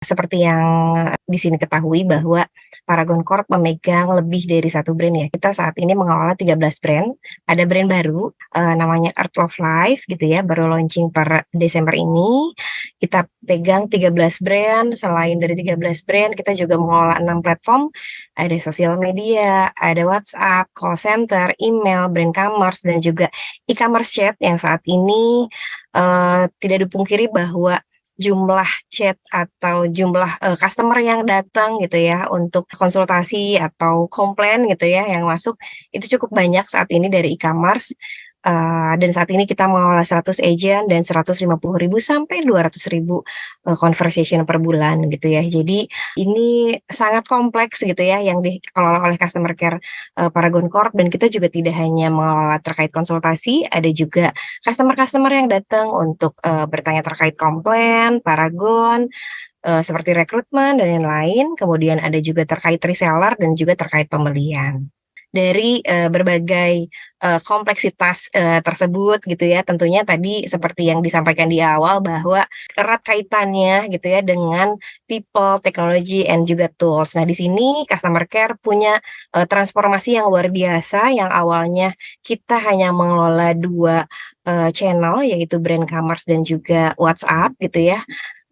Seperti yang di sini ketahui bahwa Paragon Corp memegang lebih dari satu brand ya. Kita saat ini mengelola 13 brand. Ada brand baru, namanya Earth of Life gitu ya, baru launching per Desember ini. Kita pegang 13 brand, selain dari 13 brand, kita juga mengelola 6 platform, ada sosial media, ada WhatsApp, call center, email, brand commerce, dan juga e-commerce chat yang saat ini tidak dipungkiri bahwa jumlah chat atau jumlah, customer yang datang gitu ya untuk konsultasi atau komplain gitu ya yang masuk, itu cukup banyak saat ini dari e-commerce, dan saat ini kita mengelola 100 agent dan 150.000 sampai 200.000 conversation per bulan gitu ya. Jadi ini sangat kompleks gitu ya yang dikelola oleh customer care, Paragon Corp, dan kita juga tidak hanya mengelola terkait konsultasi, ada juga customer-customer yang datang untuk, bertanya terkait komplain, Paragon, seperti rekrutmen dan lain-lain, kemudian ada juga terkait reseller dan juga terkait pembelian. Dari, berbagai, kompleksitas, tersebut gitu ya, tentunya tadi seperti yang disampaikan di awal bahwa erat kaitannya gitu ya dengan people, technology, and juga tools. Nah, di sini customer care punya, transformasi yang luar biasa yang awalnya kita hanya mengelola 2 channel yaitu brand commerce dan juga WhatsApp gitu ya.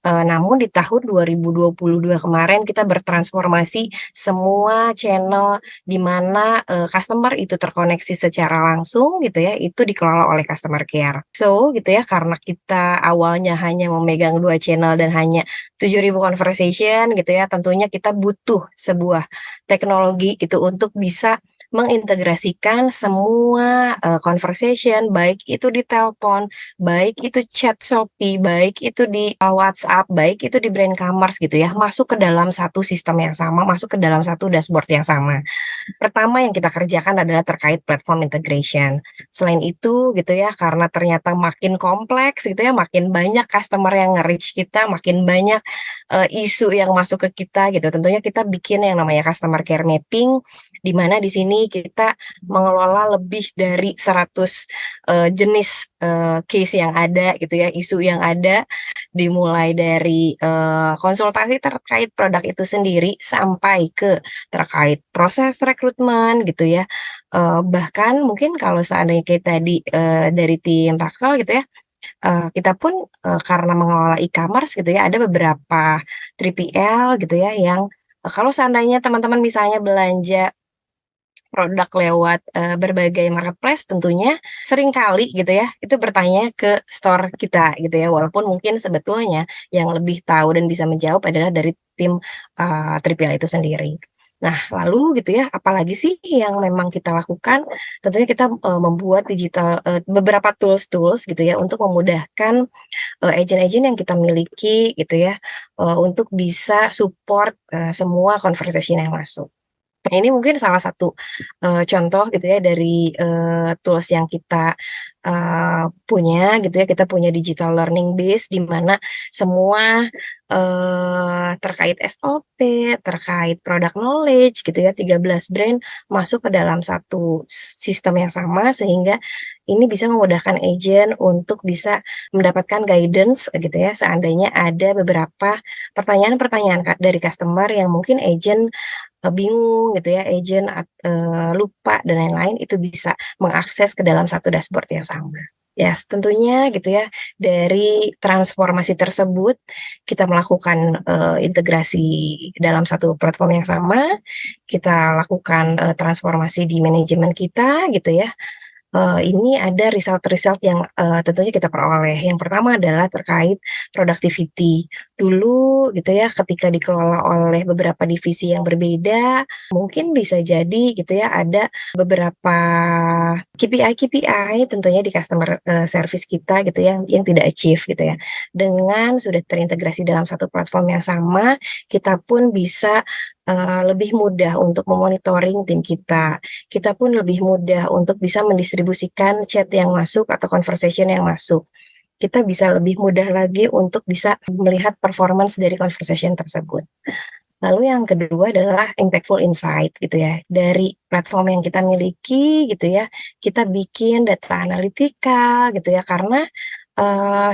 Namun di tahun 2022 kemarin kita bertransformasi semua channel di mana, customer itu terkoneksi secara langsung gitu ya, itu dikelola oleh customer care. So gitu ya, karena kita awalnya hanya memegang 2 channel dan hanya 7.000 conversation gitu ya, tentunya kita butuh sebuah teknologi gitu untuk bisa mengintegrasikan semua, conversation baik itu di telepon, baik itu chat Shopee, baik itu di, WhatsApp, baik itu di brand commerce gitu ya, masuk ke dalam satu sistem yang sama, masuk ke dalam satu dashboard yang sama. Pertama yang kita kerjakan adalah terkait platform integration. Selain itu gitu ya, karena ternyata makin kompleks gitu ya, makin banyak customer yang nge-reach kita, makin banyak, isu yang masuk ke kita gitu, tentunya kita bikin yang namanya customer care mapping, di mana di sini kita mengelola lebih dari 100, jenis, case yang ada gitu ya, isu yang ada, dimulai dari, konsultasi terkait produk itu sendiri, sampai ke terkait proses rekrutmen gitu ya, bahkan mungkin kalau seandainya kita tadi, dari tim Paksel gitu ya, kita pun, karena mengelola e-commerce gitu ya, ada beberapa 3PL gitu ya yang, kalau seandainya teman-teman misalnya belanja produk lewat, berbagai marketplace tentunya seringkali gitu ya, itu bertanya ke store kita gitu ya, walaupun mungkin sebetulnya yang lebih tahu dan bisa menjawab adalah dari tim, 3PL itu sendiri. Nah, lalu gitu ya, apalagi sih yang memang kita lakukan, tentunya kita, membuat beberapa tools-tools gitu ya, untuk memudahkan, agen-agen yang kita miliki gitu ya, untuk bisa support, semua conversation yang masuk. Nah, ini mungkin salah satu, contoh gitu ya dari, tools yang kita, punya gitu ya. Kita punya digital learning base di mana semua, terkait SOP, terkait product knowledge gitu ya, 13 brand masuk ke dalam satu sistem yang sama sehingga ini bisa memudahkan agent untuk bisa mendapatkan guidance gitu ya, seandainya ada beberapa pertanyaan-pertanyaan dari customer yang mungkin agent bingung gitu ya, lupa dan lain-lain, itu bisa mengakses ke dalam satu dashboard yang sama. Yes, tentunya gitu ya, dari transformasi tersebut kita melakukan, integrasi dalam satu platform yang sama, kita lakukan, transformasi di manajemen kita gitu ya. Ini ada result-result yang, tentunya kita peroleh. Yang pertama adalah terkait productivity. Dulu gitu ya, ketika dikelola oleh beberapa divisi yang berbeda, mungkin bisa jadi gitu ya, ada beberapa KPI tentunya di customer, service kita gitu ya, yang tidak achieve gitu ya. Dengan sudah terintegrasi dalam satu platform yang sama, kita pun bisa, lebih mudah untuk memonitoring tim kita. Kita pun lebih mudah untuk bisa mendistribusikan chat yang masuk atau conversation yang masuk. Kita bisa lebih mudah lagi untuk bisa melihat performance dari conversation tersebut. Lalu yang kedua adalah impactful insight gitu ya. Dari platform yang kita miliki gitu ya, kita bikin data analitika gitu ya, karena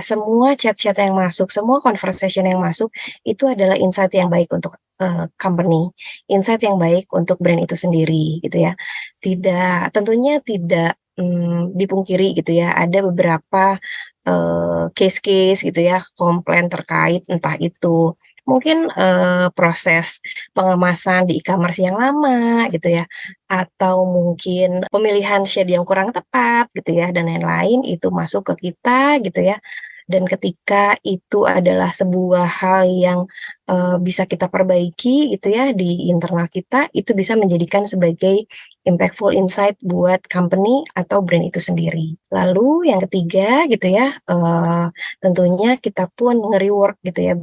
semua chat-chat yang masuk, semua conversation yang masuk, itu adalah insight yang baik untuk, company, insight yang baik untuk brand itu sendiri, gitu ya. Tentunya tidak, dipungkiri gitu ya, ada beberapa, case-case gitu ya, komplain terkait entah itu mungkin, proses pengemasan di e-commerce yang lama gitu ya, atau mungkin pemilihan shade yang kurang tepat gitu ya, dan lain-lain itu masuk ke kita gitu ya. Dan ketika itu adalah sebuah hal yang, bisa kita perbaiki gitu ya di internal kita, itu bisa menjadikan sebagai impactful insight buat company atau brand itu sendiri. Lalu yang ketiga gitu ya, tentunya kita pun nge-rework gitu ya,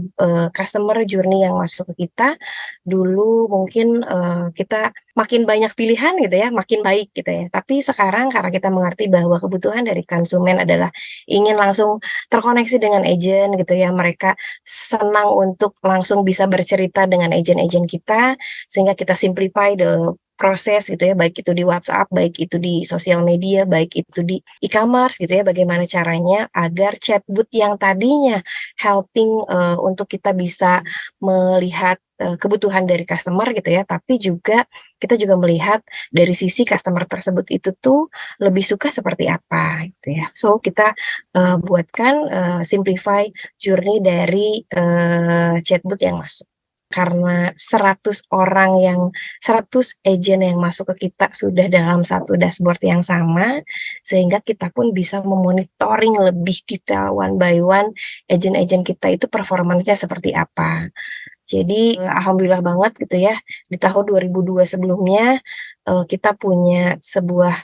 customer journey yang masuk ke kita. Dulu mungkin, kita makin banyak pilihan gitu ya, makin baik gitu ya. Tapi sekarang karena kita mengerti bahwa kebutuhan dari konsumen adalah ingin langsung terkoneksi dengan agen gitu ya, mereka senang untuk langsung bisa bercerita dengan agen-agen kita, sehingga kita simplify the proses gitu ya, baik itu di WhatsApp, baik itu di sosial media, baik itu di e-commerce gitu ya, bagaimana caranya agar chatbot yang tadinya helping, untuk kita bisa melihat, kebutuhan dari customer gitu ya, tapi juga kita juga melihat dari sisi customer tersebut itu tuh lebih suka seperti apa gitu ya. So kita, buatkan, simplify journey dari, chatbot yang masuk. Karena 100 agent yang masuk ke kita sudah dalam satu dashboard yang sama, sehingga kita pun bisa memonitoring lebih detail one by one agent-agent kita itu performance-nya seperti apa. Jadi, alhamdulillah banget gitu ya, di tahun 2002 sebelumnya, kita punya sebuah,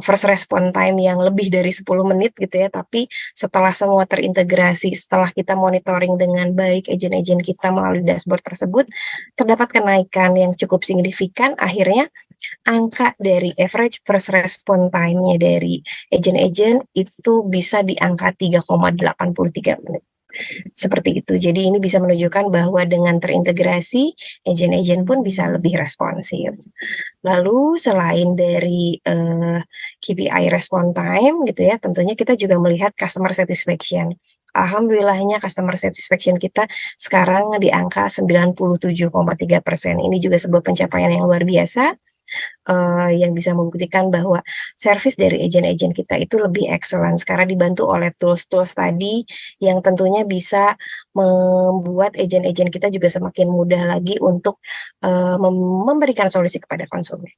first respon time yang lebih dari 10 menit gitu ya, tapi setelah semua terintegrasi, setelah kita monitoring dengan baik agen-agen kita melalui dashboard tersebut, terdapat kenaikan yang cukup signifikan, akhirnya angka dari average first respon time-nya dari agen-agen itu bisa di angka 3,83 menit. Seperti itu. Jadi ini bisa menunjukkan bahwa dengan terintegrasi, agen-agen pun bisa lebih responsif. Lalu selain dari, KPI respon time gitu ya, tentunya kita juga melihat customer satisfaction. Alhamdulillahnya customer satisfaction kita sekarang di angka 97,3%. Ini juga sebuah pencapaian yang luar biasa, yang bisa membuktikan bahwa service dari agen-agen kita itu lebih excellence karena dibantu oleh tools-tools tadi yang tentunya bisa membuat agen-agen kita juga semakin mudah lagi untuk, memberikan solusi kepada konsumen.